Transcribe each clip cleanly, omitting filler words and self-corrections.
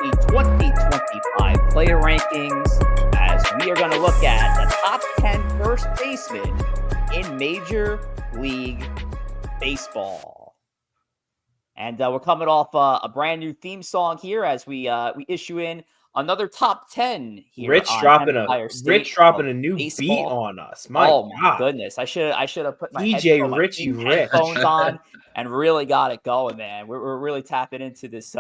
the 2025 player rankings as we are going to look at the top 10 first basemen in Major League Baseball. And we're coming off a brand new theme song here as we issue in another top 10 here Rich on dropping Empire a State new Baseball. beat on us. My God. Goodness. I should have put my Rich headphones on and really got it going, man. We're really tapping into this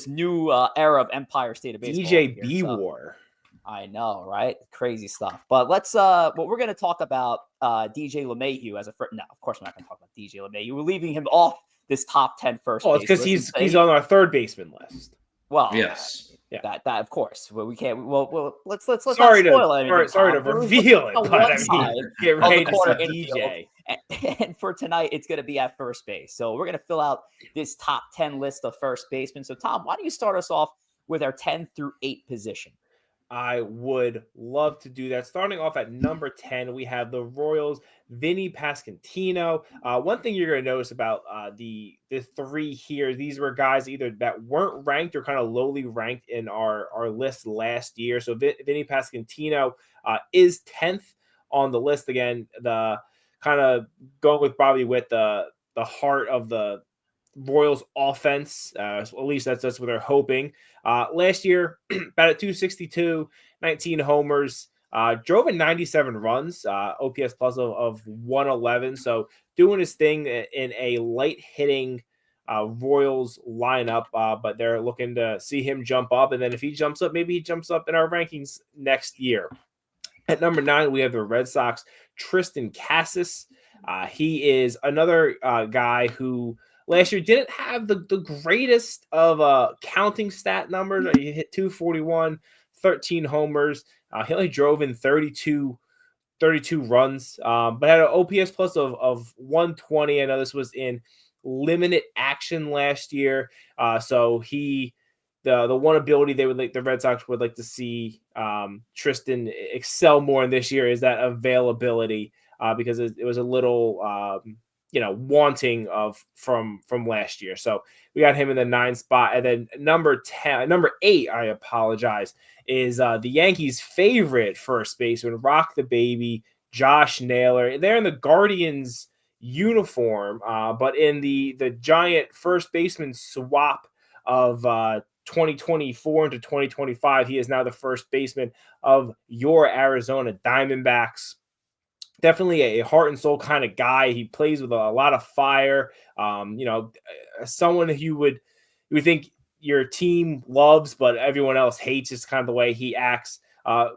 new era of Empire State of Baseball. DJ B War. I know, right? Crazy stuff. But let's what we're going to talk about DJ LeMahieu as a first. No, of course we're not going to talk about DJ LeMahieu. We're leaving him off this top 10 first. Oh, it's because he's on our third baseman list. Well, yes. Yeah. That of course. Well, we can't. Well, let's not sorry spoil anything. Sorry to reveal it, but I mean, get ready to see DJ. And for tonight, it's going to be at first base. So we're going to fill out this top 10 list of first basemen. So Tom, why don't you start us off with our 10 through 8 position? I would love to do that. Starting off at number 10, we have the Royals, Vinny Pasquantino. One thing you're going to notice about the three here, these were guys either that weren't ranked or kind of lowly ranked in our list last year. So Vinny Pasquantino is 10th on the list. Again, the kind of going with probably with the heart of the Royals offense, at least that's what they're hoping. Last year, about at 262, 19 homers, drove in 97 runs, OPS plus of 111. So doing his thing in a light hitting Royals lineup, but they're looking to see him jump up. And then if he jumps up, maybe he jumps up in our rankings next year. At number 9, we have the Red Sox, Tristan Casas. He is another guy who last year didn't have the greatest of counting stat numbers. He hit 241, 13 homers. He only drove in 32 runs, but had an OPS plus of 120. I know this was in limited action last year. So the one ability the Red Sox would like to see Tristan excel more in this year is that availability, because it was a little wanting from last year. So we got him in the 9 spot. And then number 8, I apologize, is the Yankees' favorite first baseman, Rock the Baby, Josh Naylor. They're in the Guardians uniform, but in the giant first baseman swap of 2024 into 2025, he is now the first baseman of your Arizona Diamondbacks. Definitely a heart and soul kind of guy. He plays with a lot of fire. Someone who you would think your team loves, but everyone else hates. Is kind of the way he acts.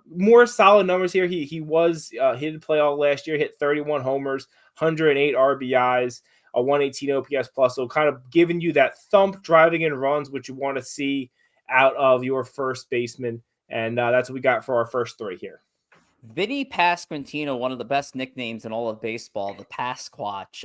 More solid numbers here. He didn't play all last year. Hit 31 homers, 108 RBIs, a 118 OPS plus. So kind of giving you that thump, driving in runs, which you want to see out of your first baseman. And that's what we got for our first 3 here. Vinny Pasquantino, one of the best nicknames in all of baseball, the Pasquatch,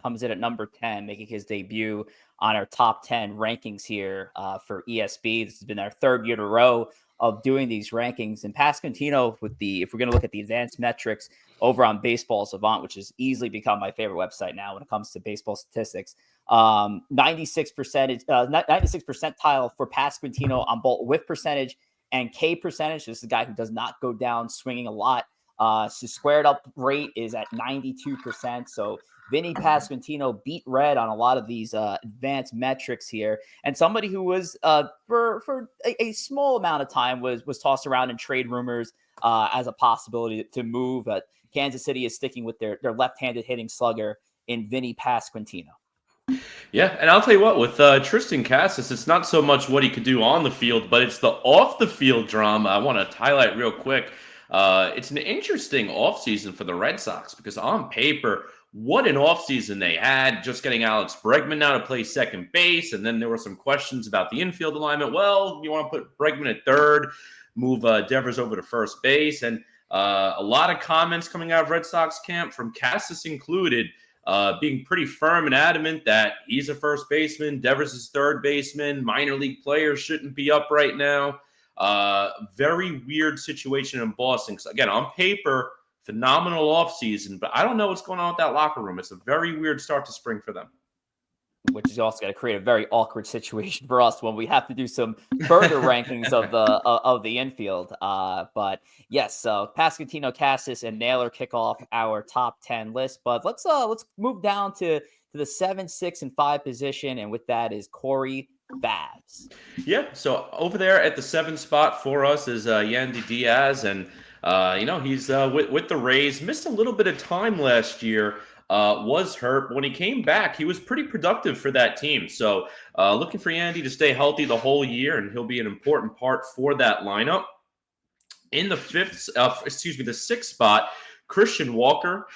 comes in at number 10, making his debut on our top 10 rankings here for ESB. This has been our 3rd year in a row of doing these rankings. And Pasquantino, if we're going to look at the advanced metrics over on Baseball Savant, which has easily become my favorite website now when it comes to baseball statistics, 96 percentile for Pasquantino on both whiff percentage and K percentage. This is a guy who does not go down swinging a lot. His squared up rate is at 92%. So Vinny Pasquantino beat red on a lot of these advanced metrics here. And somebody who was for a small amount of time was tossed around in trade rumors as a possibility to move. Kansas City is sticking with their left-handed hitting slugger in Vinny Pasquantino. Yeah, and I'll tell you what, with Tristan Casas, it's not so much what he could do on the field, but it's the off-the-field drama I want to highlight real quick. It's an interesting offseason for the Red Sox because on paper, what an offseason they had, just getting Alex Bregman now to play second base, and then there were some questions about the infield alignment. Well, you want to put Bregman at third, move Devers over to first base, and a lot of comments coming out of Red Sox camp, from Casas included, being pretty firm and adamant that he's a first baseman, Devers is third baseman, minor league players shouldn't be up right now. Very weird situation in Boston. Because again, on paper, phenomenal offseason, but I don't know what's going on with that locker room. It's a very weird start to spring for them. which is also going to create a very awkward situation for us when we have to do some further rankings of the infield. But yes, so Pasquantino, Cassis, and Naylor kick off our top 10 list. But let's move down to the 7, 6, and 5 position, and with that is Corey Babs. Yeah, so over there at the 7 spot for us is Yandy Diaz, and he's with the Rays. Missed a little bit of time last year. Was hurt. But when he came back, he was pretty productive for that team. So looking for Yandy to stay healthy the whole year, and he'll be an important part for that lineup. In the the 6th spot, Christian Walker,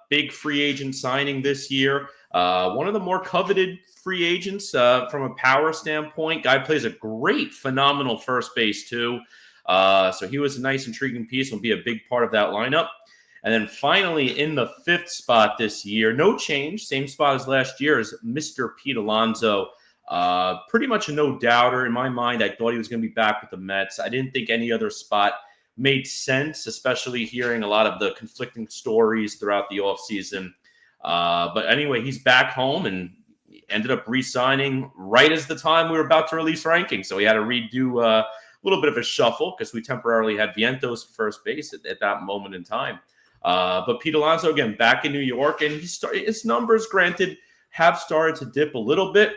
big free agent signing this year. One of the more coveted free agents from a power standpoint. Guy plays a great, phenomenal first base too. So he was a nice, intriguing piece. Will be a big part of that lineup. And then finally, in the 5th spot this year, no change, same spot as last year, is Mr. Pete Alonso. Pretty much a no-doubter in my mind. I thought he was going to be back with the Mets. I didn't think any other spot made sense, especially hearing a lot of the conflicting stories throughout the offseason. But anyway, he's back home and ended up re-signing right as the time we were about to release rankings. So he had to redo a little bit of a shuffle because we temporarily had Vientos first base at that moment in time. But Pete Alonso, again, back in New York, and his numbers, granted, have started to dip a little bit.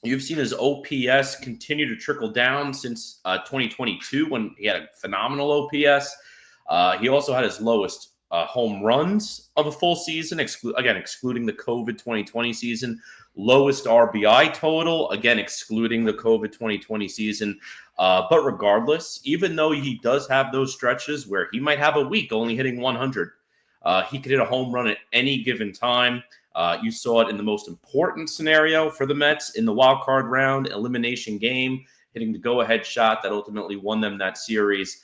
You've seen his OPS continue to trickle down since 2022 when he had a phenomenal OPS. He also had his lowest home runs of a full season, excluding the COVID 2020 season. Lowest RBI total, again, excluding the COVID 2020 season. But regardless, even though he does have those stretches where he might have a week only hitting 100, he could hit a home run at any given time. You saw it in the most important scenario for the Mets in the wild card round elimination game, hitting the go-ahead shot that ultimately won them that series.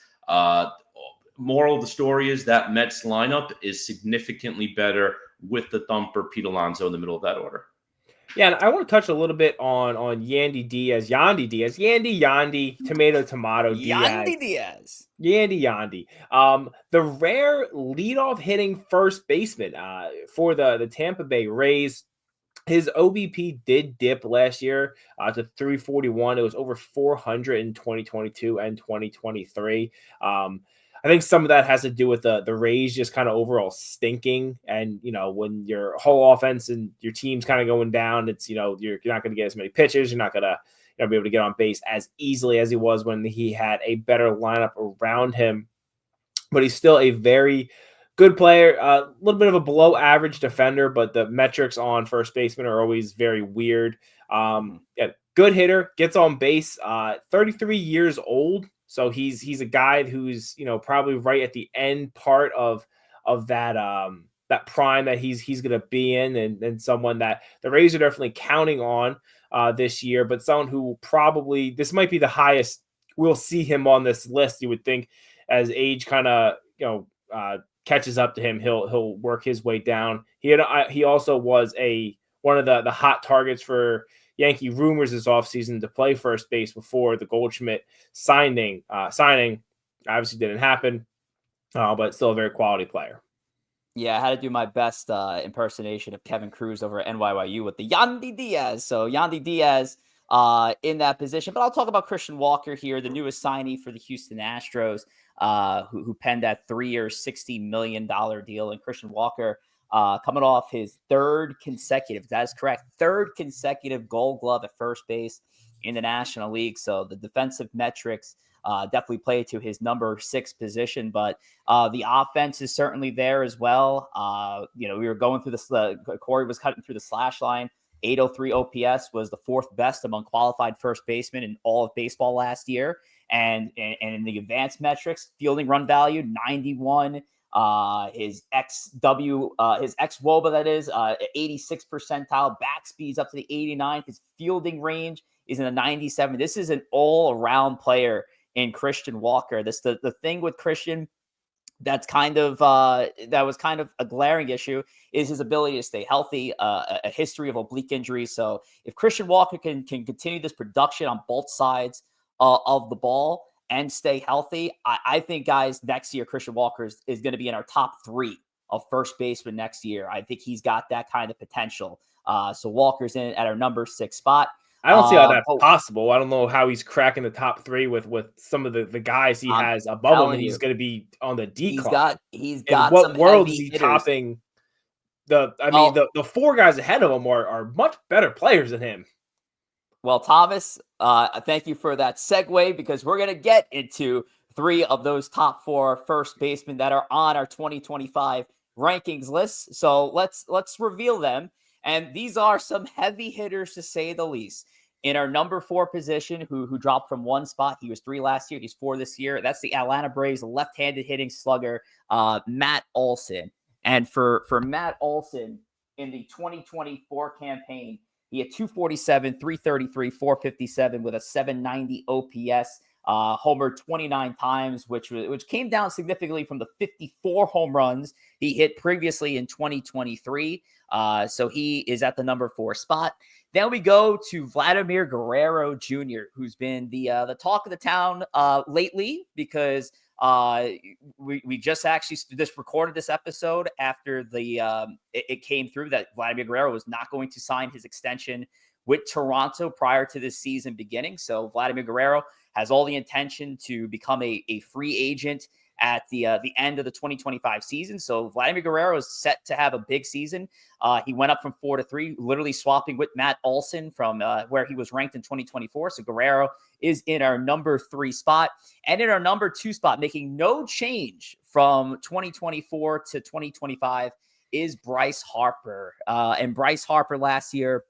Moral of the story is that Mets lineup is significantly better with the thumper Pete Alonso in the middle of that order. Yeah, and I want to touch a little bit on Yandy Diaz, Yandy, tomato, Diaz. Yandy. The rare leadoff hitting first baseman for the Tampa Bay Rays. His OBP did dip last year to 341. It was over 400 in 2022 and 2023. I think some of that has to do with the Rays just kind of overall stinking. And, when your whole offense and your team's kind of going down, it's, you're not going to get as many pitches. You're not going to be able to get on base as easily as he was when he had a better lineup around him. But he's still a very good player, a little bit of a below average defender, but the metrics on first baseman are always very weird. Good hitter, gets on base, 33 years old. So he's a guy who's, probably right at the end part of that prime that he's going to be in, and someone that the Rays are definitely counting on this year, but someone who probably, this might be the highest we'll see him on this list. You would think as age kind of, catches up to him, he'll work his way down. He also was one of the hot targets for Yankee rumors this offseason to play first base before the Goldschmidt signing obviously didn't happen, but still a very quality player. Yeah, I had to do my best impersonation of Kevin Cruz over at NYU with the Yandy Diaz. So Yandy Diaz in that position. But I'll talk about Christian Walker here, the newest signee for the Houston Astros, who penned that 3-year, $60 million deal. And Christian Walker coming off his third consecutive Gold Glove at first base in the National League. So the defensive metrics definitely play to his number 6 position, but the offense is certainly there as well. We were going through this, Corey was cutting through the slash line. 803 OPS was the 4th best among qualified first basemen in all of baseball last year. And in the advanced metrics, fielding run value, 91, his xWOBA, that is 86 percentile, back speeds up to the 89th. His fielding range is in the 97. This is an all-around player in Christian Walker. The thing with Christian that was kind of a glaring issue is his ability to stay healthy, a history of oblique injuries. So if Christian Walker can continue this production on both sides of the ball and stay healthy, I think, guys, next year Christian Walker is going to be in our top 3 of first baseman next year. I think he's got that kind of potential. So Walker's in at our number 6 spot. I don't see how that's Oh, possible. I don't know how he's cracking the top 3 with some of the guys he I'm has above him, and telling he's you, going to be on the he's decline. got he's In got some what world is heavy he hitters. topping I mean, Well, the 4 guys ahead of him are much better players than him. Well, Thomas, thank you for that segue because we're going to get into 3 of those top 4 first basemen that are on our 2025 rankings list. So let's reveal them. And these are some heavy hitters to say the least. In our number 4 position, who dropped from 1 spot, he was 3 last year, he's 4 this year. That's the Atlanta Braves left-handed hitting slugger, Matt Olson. And for Matt Olson in the 2024 campaign, he had 247, 333, 457 with a 790 OPS. Homered 29 times, which came down significantly from the 54 home runs he hit previously in 2023. So he is at the number 4 spot. Then we go to Vladimir Guerrero Jr., who's been the talk of the town lately because we just actually recorded this episode after it came through that Vladimir Guerrero was not going to sign his extension with Toronto prior to this season beginning. So Vladimir Guerrero has all the intention to become a free agent at the end of the 2025 season. So Vladimir Guerrero is set to have a big season. He went up from 4 to 3, literally swapping with Matt Olson from where he was ranked in 2024. So Guerrero is in our number 3 spot. And in our number 2 spot, making no change from 2024 to 2025, is Bryce Harper. And Bryce Harper last year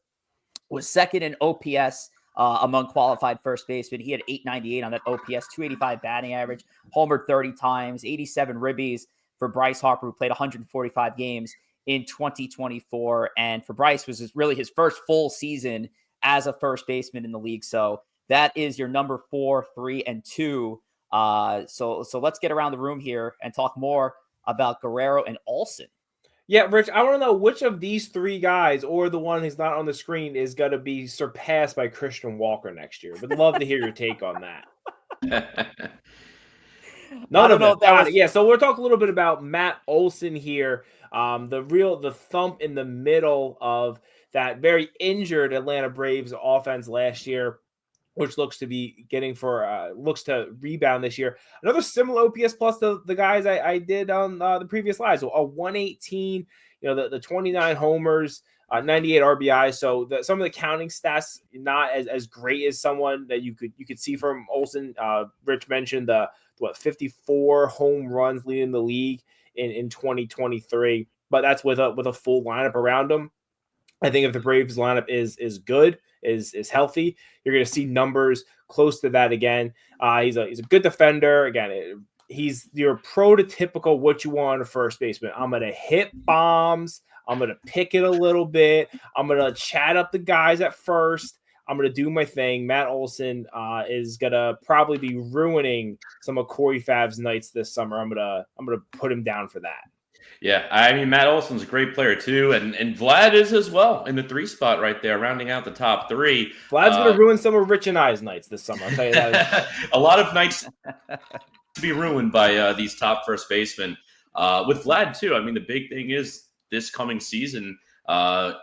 was second in OPS among qualified first basemen. He had 898 on that OPS, 285 batting average, homered 30 times, 87 ribbies for Bryce Harper, who played 145 games in 2024. And for Bryce, was really his first full season as a first baseman in the league. So that is your number 4, 3, and 2. So let's get around the room here and talk more about Guerrero and Olson. Yeah, Rich, I want to know which of these 3 guys or the one who's not on the screen is going to be surpassed by Christian Walker next year. Would love to hear your take on that. None of them. Got it. Yeah, so we'll talk a little bit about Matt Olson here. The thump in the middle of that very injured Atlanta Braves offense last year, which looks to be looks to rebound this year. Another similar OPS plus to the guys I did on the previous slides. So a 118, the 29 homers, 98 RBIs. So some of the counting stats not as great as someone that you could see from Olson. Rich mentioned the 54 home runs leading the league in 2023, but that's with a full lineup around him. I think if the Braves lineup is good, is healthy, you're going to see numbers close to that again. He's a good defender. Again, he's your prototypical what you want on a first baseman. I'm going to hit bombs. I'm going to pick it a little bit. I'm going to chat up the guys at first. I'm going to do my thing. Matt Olson is going to probably be ruining some of Corey Fav's nights this summer. I'm going to put him down for that. Yeah, I mean, Matt Olson's a great player too, and Vlad is as well in the 3 spot right there, rounding out the top 3. Vlad's going to ruin some of Rich and I's nights this summer. I'll tell you that. A lot of nights to be ruined by these top first basemen. With Vlad too, I mean, the big thing is this coming season,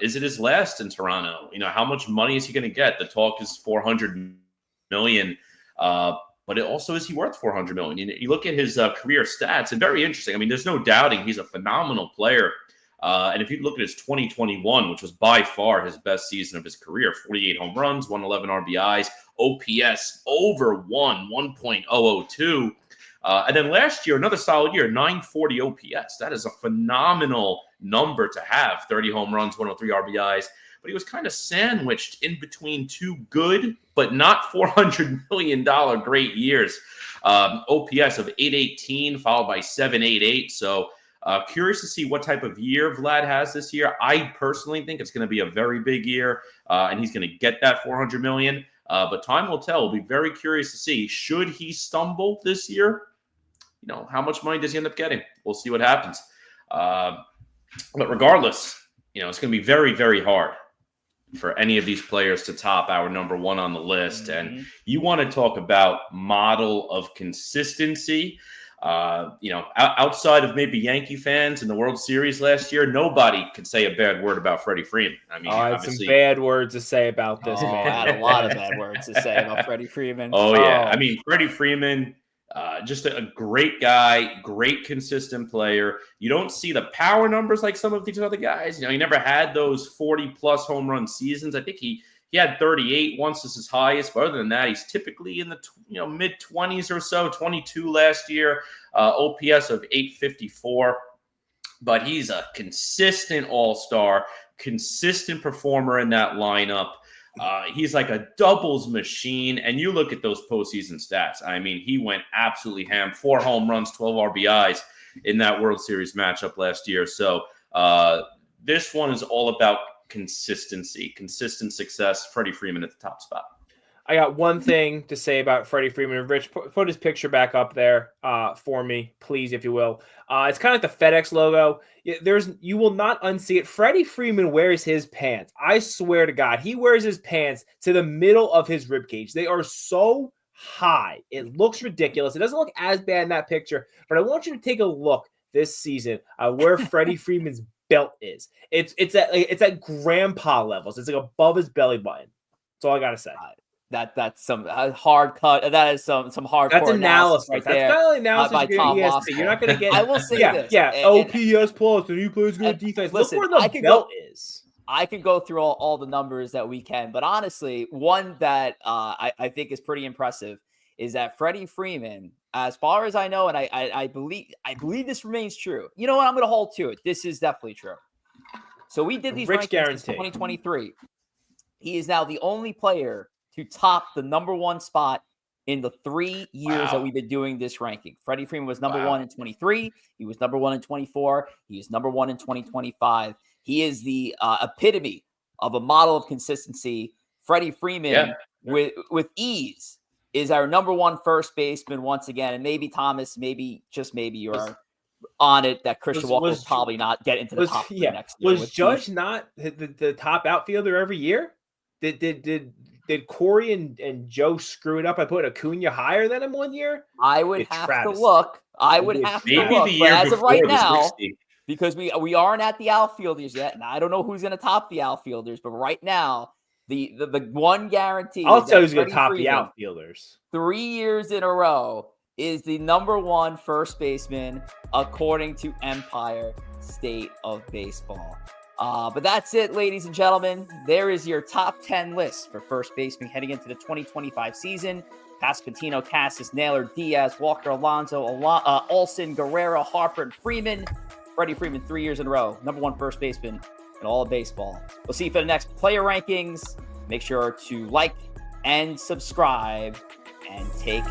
is it his last in Toronto? How much money is he going to get? The talk is $400 million. But it also is he worth $400 million. You look at his career stats, and very interesting. I mean, there's no doubting he's a phenomenal player. And if you look at his 2021, which was by far his best season of his career, 48 home runs, 111 RBIs, OPS over 1.002. And then last year, another solid year, 940 OPS. That is a phenomenal number to have, 30 home runs, 103 RBIs. But he was kind of sandwiched in between 2 good, but not $400 million great years. OPS of 818, followed by 788. So curious to see what type of year Vlad has this year. I personally think it's going to be a very big year, and he's going to get that $400 million. But time will tell. We'll be very curious to see. Should he stumble this year, how much money does he end up getting? We'll see what happens. But regardless, it's going to be very, very hard for any of these players to top our number 1 on the list. And you want to talk about model of consistency. Outside of maybe Yankee fans in the World Series last year, nobody could say a bad word about Freddie Freeman. I mean, I had some bad words to say about this I man. had a lot of bad words to say about Freddie Freeman. Oh, yeah. Oh. I mean, Freddie Freeman, just a great guy, great consistent player. You don't see the power numbers like some of these other guys. He never had those 40-plus home run seasons. I think he had 38 once as his highest, but other than that, he's typically in the mid-20s or so, 22 last year, OPS of 854. But he's a consistent all-star, consistent performer in that lineup. He's like a doubles machine, and you look at those postseason stats. I mean, he went absolutely ham. 4 home runs, 12 RBIs in that World Series matchup last year. So this one is all about consistency, consistent success. Freddie Freeman at the top spot. I got one thing to say about Freddie Freeman. Rich, put his picture back up there for me, please, if you will. It's kind of like the FedEx logo. You will not unsee it. Freddie Freeman wears his pants. I swear to God, he wears his pants to the middle of his ribcage. They are so high. It looks ridiculous. It doesn't look as bad in that picture, but I want you to take a look this season where Freddie Freeman's belt is. It's at grandpa levels. It's like above his belly button. That's all I gotta say. That's some hard cut. That is some hardcore That's analysis right That's there. not only analysis by Tom ESB. Oswald. You're not going to get. I will say this. Yeah, and OPS plus, and he plays good defense. listen, Look where the belt is. I can go through all the numbers that we can, but honestly, one that I think is pretty impressive is that Freddie Freeman, as far as I know, and I believe this remains true. You know what? I'm going to hold to it. This is definitely true. So we did these rankings in 2023. He is now the only player to top the number 1 spot in the 3 years that we've been doing this ranking. Freddie Freeman was number 1 in 23. He was number 1 in 24. He was number 1 in 2025. He is the epitome of a model of consistency. Freddie Freeman, with ease, is our number 1 first baseman once again. And maybe Thomas, just maybe you're on it that Christian Walker will probably not get into the top 3 next year. Was Judge not the top outfielder every year? Did Corey and Joe screw it up by putting Acuna higher than him one year? I would have to look. I would have to look. The year but as of right now, 60. because we aren't at the outfielders yet, and I don't know who's going to top the outfielders. But right now, the one guarantee I'll tell you who's going to top the outfielders 3 years in a row is the number 1 first baseman according to Empire State of Baseball. But that's it, ladies and gentlemen. There is your top 10 list for first baseman heading into the 2025 season. Pasquantino, Cassis, Naylor, Diaz, Walker, Alonso, Olsen, Guerrero, Harper, and Freeman. Freddie Freeman 3 years in a row, number 1 first baseman in all of baseball. We'll see you for the next player rankings. Make sure to like and subscribe and take